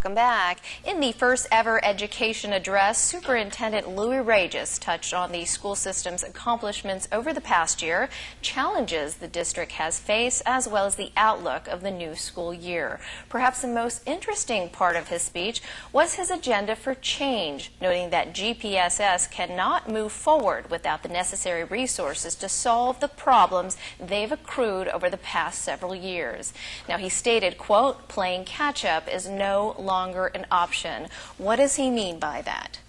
Welcome back. In the first ever education address, Superintendent Louis Regis touched on the school system's accomplishments over the past year, challenges the district has faced, as well as the outlook of the new school year. Perhaps the most interesting part of his speech was his agenda for change, noting that GPSS cannot move forward without the necessary resources to solve the problems they've accrued over the past several years. Now, he stated, quote, "Playing catch-up is no longer an option." What does he mean by that?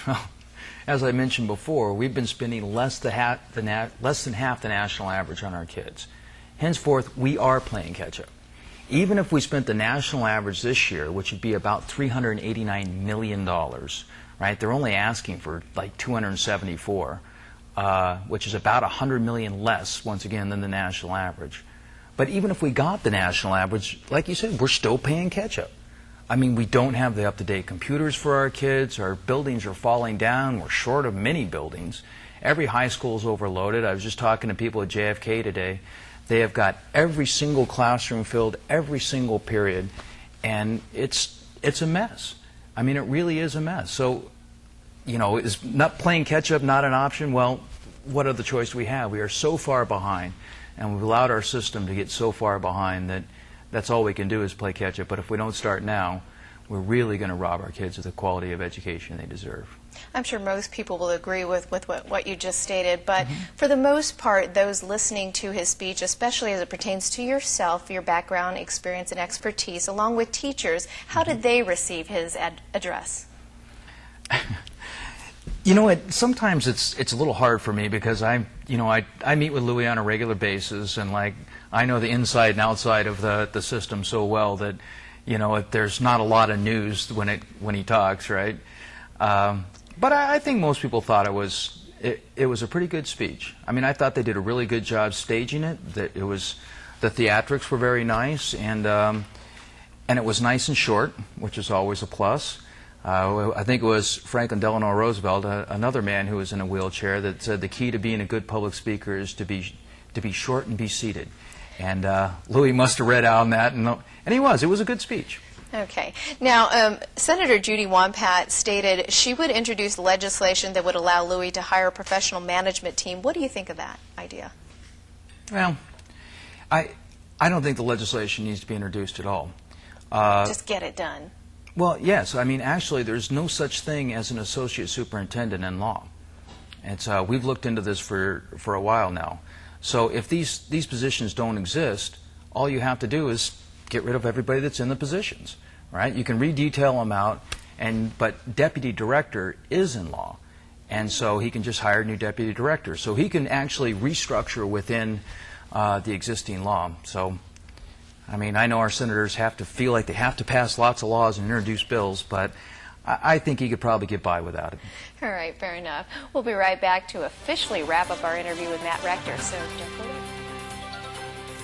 Well, as I mentioned before, we've been spending less than half the national average on our kids. Henceforth, we are playing catch-up. Even if we spent the national average this year, which would be about $389 million, right? They're only asking for like 274, which is about $100 million less, once again, than the national average. But even if we got the national average, like you said, we're still paying catch-up. I mean, we don't have the up-to-date computers for our kids. Our buildings are falling down. We're short of many buildings. Every high school is overloaded. I was just talking to people at JFK today. They have got every single classroom filled, every single period, and it's a mess. I mean, it really is a mess. So, you know, is not playing catch-up not an option? Well, what other choice do we have? We are so far behind, and we've allowed our system to get so far behind that that's all we can do is play catch-up. But if we don't start now, we're really going to rob our kids of the quality of education they deserve. I'm sure most people will agree with what you just stated, but for the most part, those listening to his speech, especially as it pertains to yourself, your background, experience, and expertise, along with teachers, how did they receive his address? You know, sometimes it's a little hard for me because I meet with Louis on a regular basis, and like I know the inside and outside of the system so well that, you know, there's not a lot of news when he talks, right? But I think most people thought it was a pretty good speech. I mean, I thought they did a really good job staging it. That the theatrics were very nice, and it was nice and short, which is always a plus. I think it was Franklin Delano Roosevelt, another man who was in a wheelchair, that said the key to being a good public speaker is to be short and be seated. And Louis must have read out on that, and he was. It was a good speech. Okay. Now, Senator Judy Wampat stated she would introduce legislation that would allow Louis to hire a professional management team. What do you think of that idea? Well, I don't think the legislation needs to be introduced at all. Just get it done. Well, yes. I mean, actually, there's no such thing as an associate superintendent in law. And so we've looked into this for a while now. So if these positions don't exist, all you have to do is get rid of everybody that's in the positions, right? You can redetail them out, but deputy director is in law, and so he can just hire a new deputy director. So he can actually restructure within the existing law. So, I mean, I know our senators have to feel like they have to pass lots of laws and introduce bills, but I think he could probably get by without it. All right, fair enough. We'll be right back to officially wrap up our interview with Matt Rector, so don't go away.